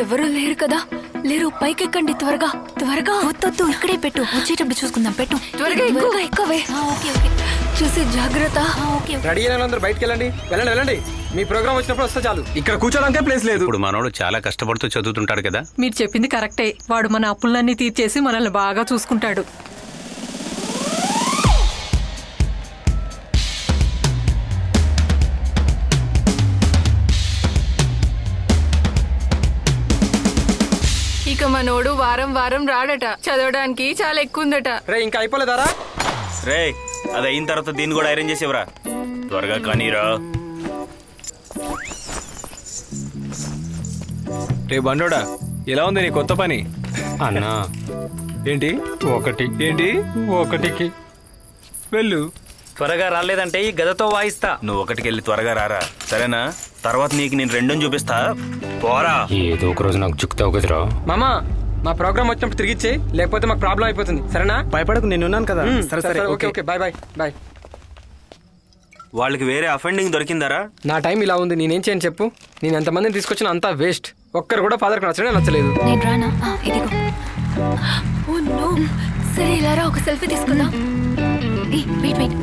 ఎవరు లేరు కదా? లేరు, పైకెక్కండి త్వరగా త్వరగా. వద్దొద్దు, ఇక్కడే పెట్టు, వచ్చేటప్పుడు చూసుకుందాం. పెట్టు త్వరగా, ఎక్కువగా ఎక్కువే. ఓకే ఓకే, చూసి జాగ్రత్త. ఓకే రెడీ అయిన అందరూ బయటకు వెళ్ళండి. వెళ్ళండి వెళ్ళండి, మీ ప్రోగ్రామ్ వచ్చినప్పుడు వస్తే చాలు. ఇక్కడ కూర్చోడానికే ప్లేస్ లేదు. ఇప్పుడు మనోడు చాలా కష్టపడుతూ చదువుతుంటాడు కదా. మీరు చెప్పింది కరెక్టే. వాడు మన అప్పులన్నీ తీర్చేసి మనల్ని బాగా చూసుకుంటాడు. ఇక మనోడు వారం వారం రాడట. చదవడానికి చాలా ఎక్కువ ఉందట. రే ఇంకా అయిపోలేదారా? రే అది అయిన తర్వాత దీన్ని కూడా ఐరన్ చేసేవరా, త్వరగా కానీరా. రే బండోడా, ఎలా ఉంది నీ కొత్త పని? అన్నా ఏంటి ఏంటి ఒకటికి వెళ్ళు. త్వరగా రాలేదంటే ఈ గదతో వాయిస్తా. నువ్వు ఒకటికి వెళ్ళి త్వరగా రారా, సరేనా? తర్వాత నీకు నేను రెండోని చూపిస్తా, పోరా. ఏదో ఒక రోజు నాకు చుక్తావు కదరా. మామా, మా ప్రోగ్రామ్ వచ్చినప్పుడు తిరిగి ఇచ్చేయి, లేకపోతే మాకు ప్రాబ్లం అయిపోతుంది. సరేనా? భయపడకు, నేనున్నాను కదా. సరే సరే, okay okay, bye bye bye. వాళ్ళకి వేరే అఫెండింగ్ దొరికిందారా? నా టైం ఇలా ఉంది, నేనేం చేయను చెప్పు? నేను ఎంతమందిని తీసుకొచ్చినా అంతా వేస్ట్. ఒక్కరు కూడా ఫాదర్కి నచ్చడే నచ్చలేదు. నేను రానా? ఇదిగో. Oh no. సరే ఇలా రా, ఒక సెల్ఫీ తీసుకుందాం. Wait wait.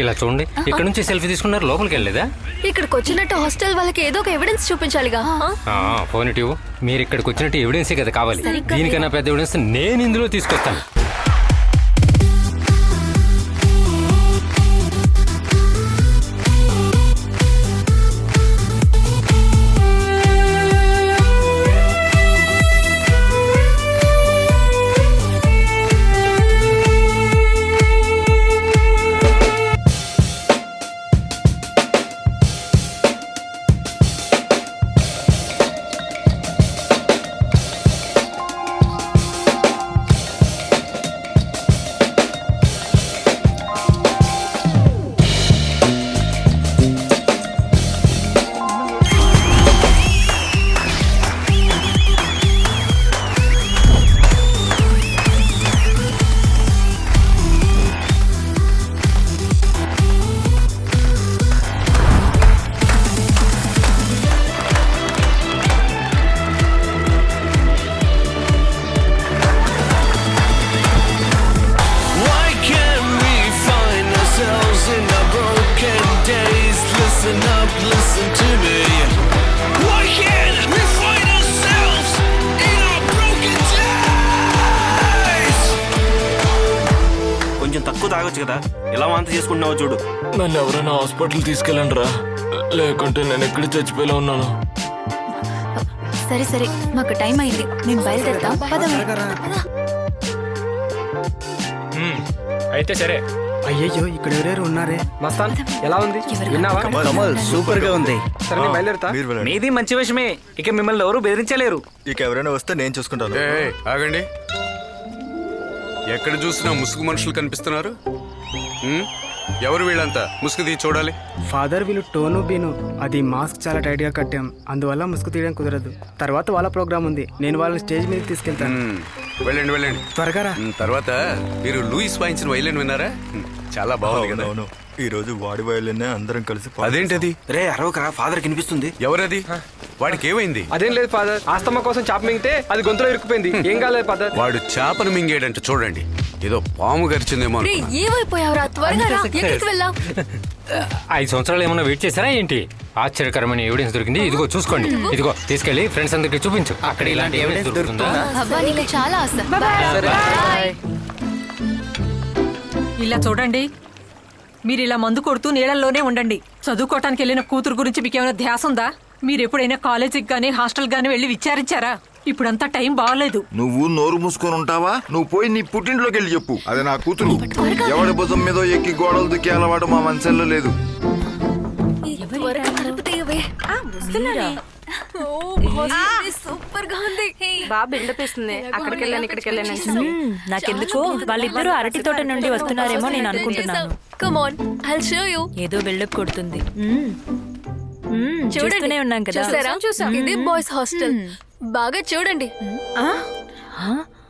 ఇలా చూడండి, ఇక్కడ నుంచి సెల్ఫీ తీసుకున్నారు, లోపలికి వెళ్ళలేదా? ఇక్కడికి వచ్చినట్టు హాస్టల్ వాళ్ళకి ఏదో ఒక ఎవిడెన్స్ చూపించాలిగా. ఫోన్ ఇటు. మీరు ఇక్కడికి వచ్చినట్టు ఎవిడెన్సే కదా కావాలి. దీనికన్నా పెద్ద ఎవిడెన్స్ నేను ఇందులో తీసుకొస్తాను. తక్కువ తాగొచ్చు కదా, ఎలా వాంతి చేసుకుంటున్నావో చూడు. నన్ను ఎవరైనా హాస్పిటల్ తీసుకెళ్ళండి రా, లేకుంటే నేను ఎక్కడ చచ్చిపోయేలా ఉన్నాను. సరే సరే, మాకు టైం అయింది, మేము బయలుదేరుతాం. అయితే సరే. అయ్యయ్యో, ఇక్కడ ఎవరెవరు ఉన్నారే? మస్తాన్, ఎలా ఉంది? విన్నావా? కమల్ సూపర్ గా ఉంది. సరే నేను బయలుదేరుతా. మీది మంచి విషయమే, ఇక మిమ్మల్ని ఎవరు బెదిరించలేరు. ఇక ఎవరైనా వస్తే నేను చూసుకుంటాను. ఆగండి, ఎక్కడ చూసినా ముసుగు మనుషులు కనిపిస్తున్నారు. ఎవరు వీళ్ళంతా? ముసుగు తీసి చూడాలి. ఫాదర్, వీళ్ళు టోను బీను. అది మాస్క్ చాలా టైట్ గా కట్టాం, అందువల్ల ముసుగు తీయడం కుదరదు. తర్వాత వాళ్ళ ప్రోగ్రామ్ ఉంది, నేను వాళ్ళని స్టేజ్ మీద తీసుకెళ్తాను. వెళ్ళండి వెళ్ళండి, త్వరగా రా. తర్వాత మీరు లూయిస్ వాయించిన వైలిన్ విన్నారా? చాలా బాగుంది కదా. అవును, ఈ రోజు వాడి వయలునే అందరం కలిసి అదేంటది? రే అరవకరా, ఫాదర్ కనిపిస్తుంది. ఎవరది? వాడికి ఏమైంది? అదేం లేదు ఫాదర్, ఆస్తమా కోసం చాప మింగితే అది గొంతులో ఇరుక్కుపోయింది. ఏం కాలేదు ఫాదర్. వాడు చేపను మింగేడంట, చూడండి. ఏదో పాము గరిచిందేమో. ఏమైపోయావురా, త్వరగా రా, ఎక్కడికి వెళ్ళాం? 5 సంవత్సరాలు ఏమన్నా వెయిట్ చేశారా ఏంటి? ఆశ్చర్యకరమైన ఎవిడెన్స్ దొరికింది, ఇదిగో చూసుకోండి. ఇదిగో తీసుకెళ్లి ఫ్రెండ్స్ అందరికి చూపించు. అక్కడ ఇలాంటి ఎవిడెన్స్ దొరుకుతుందా? అబ్బా, నీకు చాలా ఆశ. ఇలా చూడండి, మీరు ఇలా మందు కొడుతూ నీళ్ళల్లోనే ఉండండి. చదువుకోవటానికి వెళ్ళిన కూతురు గురించి మీకు ఏమైనా ధ్యాస ఉందా? మీరు ఎప్పుడైనా కాలేజీకి గానీ హాస్టల్ గానీ వెళ్ళి విచారించారా? ఇప్పుడంతా టైం బాగాలేదు. నువ్వు నోరు మూసుకొని ఉంటావా? నువ్వు పోయి నీ పుట్టింట్లోకి వెళ్ళి చెప్పు. అది నా కూతురు. ఎవడి భుజం మీద ఎక్కి గోడలు దుక్కి అలవాటు మా మనసులో లేదు. సూపర్ గా ఉంది. బాగా బిల్డప్ ఇస్తుంది. అక్కడికి వెళ్ళాను, ఇక్కడికి వెళ్ళాను. నాకెందుకో వాళ్ళిద్దరూ అరటి తోట నుండి వస్తున్నారేమో నేను అనుకుంటున్నాను. Come on, I'll show you. ఏదో బిల్డప్ కొడుతుంది. చూస్తూనే ఉన్నాం కదా. చూసారా? ఇది బాయ్స్ హాస్టల్. బాగా చూడండి.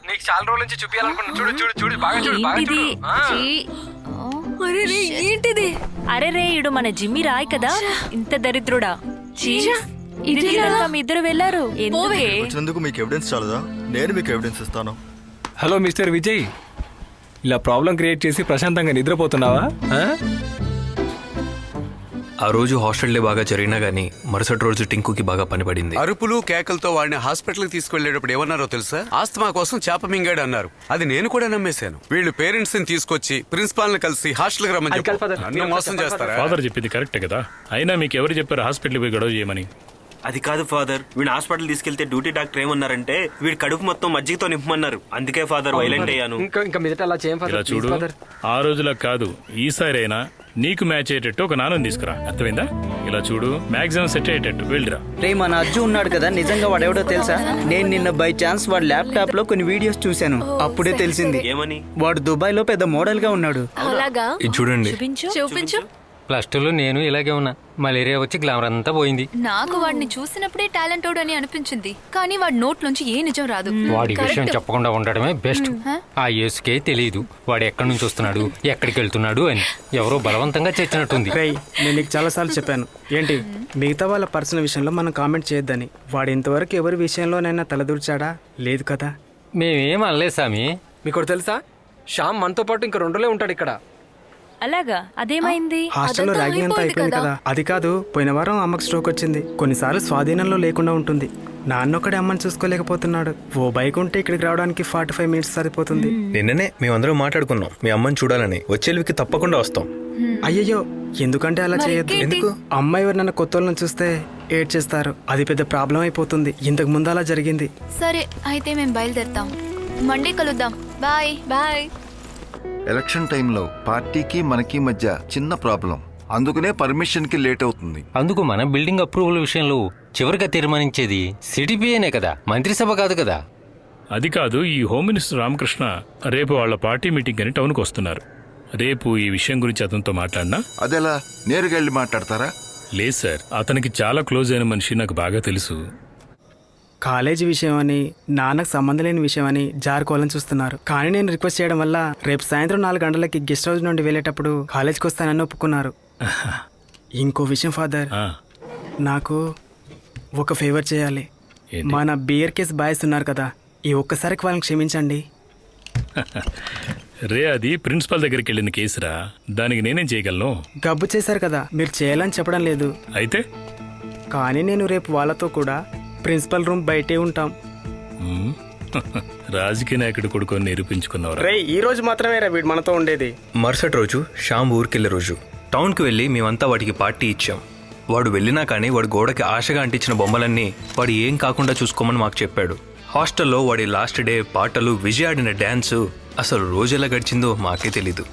నీకు చాలా రోజుల నుంచి చూపించాలనుకున్నా. చూడు చూడు చూడు, బాగా చూడు, బాగా చూడు. ఏంటిది? అరే రే, ఇడు మన జిమ్మి రాయ్ కదా, ఇంత దరిద్రుడా. ఇది తినక మీ ఇద్దరు వెళ్ళారు ఎందుకే? వచ్చినందుకు మీకు ఎవిడెన్స్ చాలదా? నేను మీకు ఎవిడెన్స్ ఇస్తాను. హలో మిస్టర్ విజయ్, ఇలా ప్రాబ్లం క్రియేట్ చేసి ప్రశాంతంగా నిద్రపోతున్నావా? ఆ రోజు హాస్టల్లో బాగా జరిగినా గానీ మరుసటి రోజు టింకుకి బాగా పని పడింది. అరుపులు కేకలతో వాడిని హాస్పిటల్కి తీసుకెళ్లేటప్పుడు ఏమన్నారో తెలుసా? ఆస్తమా కోసం చేప మింగాడు అన్నారు. అది నేను కూడా నమ్మేశాను. వీళ్ళు పేరెంట్స్ ని తీసుకొచ్చి ప్రిన్సిపాల్ ని కలిసి హాస్టల్ కి రమ్మని చెప్పు. నన్ను మోసం చేస్తారా? ఫాదర్ చెప్పింది కరెక్టే కదా. అయినా మీకు ఎవరు చెప్పారు హాస్పిటల్ పోయి గొడవ చేయమని? అది కాదు ఫాదర్, వీడు హాస్పిటల్ తీసుకెళ్తే డ్యూటీ డాక్టర్ ఏమన్నారంటే వీడి కడుపు మొత్తం మజ్జిగతో నింపమన్నారు. అందుకే ఫాదర్ వైలెంట్ అయ్యాను. ఇంకా మీదట అలా చేయం ఇలా ఫాదర్, చూడు, ప్లీజ్ ఫాదర్. ఆ రోజులకు కాదు ఈసారి అయినా నీకు మ్యాచ్ అయ్యేటట్టు ఒక నాన్నని తీసుకురా. అర్థమైందా? ఇలా చూడు, మాక్సిమం సెట్ అయ్యేటట్టు వెళ్ళిరా. రే మన అజ్జు ఉన్నాడు కదా, నిజంగా వాడెవడో తెలుసా? నేను నిన్న బై ఛాన్స్ వాడి ల్యాప్టాప్ లో కొన్ని వీడియోస్ చూశాను. అప్పుడే తెలిసింది ఏమని? వాడు దుబాయ్ లో పెద్ద మోడల్ గా ఉన్నాడు. అలాగా? ఇది చూడండి. చూపించు. ప్లస్ టూలో నేను ఇలాగే ఉన్నా. మలేరియా వచ్చి గ్లామర్ అంతా పోయింది. నాకు వాడిని చూసినప్పుడే టాలెంటెడ్ అని అనిపించింది, కానీ వాడి నోట్ నుంచి ఏ నిజం రాదు. వాడి విషయం చెప్పకుండా ఉండడమే బెస్ట్. ఆ యేసుకే తెలియదు వాడు ఎక్కడి నుంచి వస్తున్నాడు, ఎక్కడికి వెళ్తున్నాడు అని. ఎవరో బలవంతంగా చేర్చినట్టుంది. రేయ్, నేను నీకు చాలా సార్లు చెప్పాను ఏంటి, మిగతా వాళ్ళ పర్సనల్ విషయంలో మనం కామెంట్ చేయొద్దని. వాడు ఇంతవరకు ఎవరి విషయంలోనైనా తలదూర్చాడా? లేదు కదా. మేమేం అనలేదు సామి. మీకు ఒకటి తెలుసా, శ్యామ్ మనతో పాటు ఇంకా 2 రోజులే ఉంటాడు ఇక్కడ. అలాగా? అదేమైంది? హాస్టల్లో అదంతా ర్యాగింగ్ అంతా అయిపోయింది అయిపోయింది కదా. అది కాదు, పోయిన వారం అమ్మకు స్ట్రోక్ వచ్చింది. కొన్నిసార్లు స్వాధీనంలో లేకుండా ఉంటుంది. నాన్నొక్కడే అమ్మని చూసుకోలేకపోతున్నాడు. ఓ బైక్ ఉంటే ఇక్కడికి రావడానికి 45 మినిట్స్ సరిపోతుంది. నిన్ననే మేమందరం మాట్లాడుకున్నాం మీ అమ్మని చూడాలని. వచ్చేళ్ళకి తప్పకుండా వస్తాం. అయ్యయ్యో, ఎందుకంటే అలా చేయొద్దు. ఎందుకు? అమ్మాయి ఎవరినైనా కొత్త వాళ్ళని చూస్తే ఏడ్ చేస్తారు. అది పెద్ద ప్రాబ్లం అయిపోతుంది. ఇంతకు ముందు అలా జరిగింది. సరే అయితే మేము బయలుదేరుతాం. మండే కలుద్దాం. Bye bye. ఎలక్షన్ టైంలో పార్టీకి మనకి మధ్య చిన్న ప్రాబ్లం. అందుకనే పర్మిషన్ కి లేట్ అవుతుంది. అందుకు మన బిల్డింగ్ అప్రూవల్ విషయంలో చివరిగా తీర్మానించేది సిడిపిఏనే కదా, మంత్రిసభ కాదు కదా. అది కాదు, ఈ హోమ్ మినిస్టర్ రామకృష్ణ రేపు వాళ్ళ పార్టీ మీటింగ్ అని టౌన్కి వస్తున్నారు. రేపు ఈ విషయం గురించి అతనితో మాట్లాడినా? అదెలా? నేరుగా వెళ్ళి మాట్లాడతారా? లేదు సార్, అతనికి చాలా క్లోజ్ అయిన మనిషి నాకు బాగా తెలుసు. కాలేజీ విషయం అని, నాన్నకు సంబంధం లేని విషయం అని జారుకోవాలని చూస్తున్నారు. కానీ నేను రిక్వెస్ట్ చేయడం వల్ల రేపు సాయంత్రం 4 గంటలకి గెస్ట్ హౌస్ నుండి వెళ్ళేటప్పుడు కాలేజ్కి వస్తానని ఒప్పుకున్నారు. ఇంకో విషయం ఫాదర్, నాకు ఒక ఫేవర్ చేయాలి. ఏంటి? మన బియర్ కేస్ బాయ్స్ ఉన్నారు కదా, ఈ ఒక్కసారికి వాళ్ళని క్షమించండి. రే, అది ప్రిన్సిపల్ దగ్గరికి వెళ్ళిన కేసురా, దానికి నేనేం చేయగలను? గబ్బు చేశారు కదా, మీరు చేయాలని చెప్పడం లేదు. అయితే కానీ నేను రేపు వాళ్ళతో కూడా ప్రిన్సిపల్ రూమ్ బయటే ఉంటాం. రాజకీయ నాయకుడు కొడుకొని నిరూపించుకున్నవరా? రే, ఈ రోజు మాత్రమే రా వీడు మనతో ఉండేది. మరుసటి రోజు శ్యామ్ ఊరికెళ్ళే రోజు. టౌన్కి వెళ్ళి మేమంతా వాడికి పార్టీ ఇచ్చాం. వాడు వెళ్ళినా కానీ వాడి గోడకి ఆశగా అంటించిన బొమ్మలన్నీ వాడు ఏం కాకుండా చూసుకోమని మాకు చెప్పాడు. హాస్టల్లో వాడి లాస్ట్ డే పాటలు, విజయ్ ఆడిన డ్యాన్సు, అసలు రోజు ఎలా గడిచిందో మాకే తెలీదు.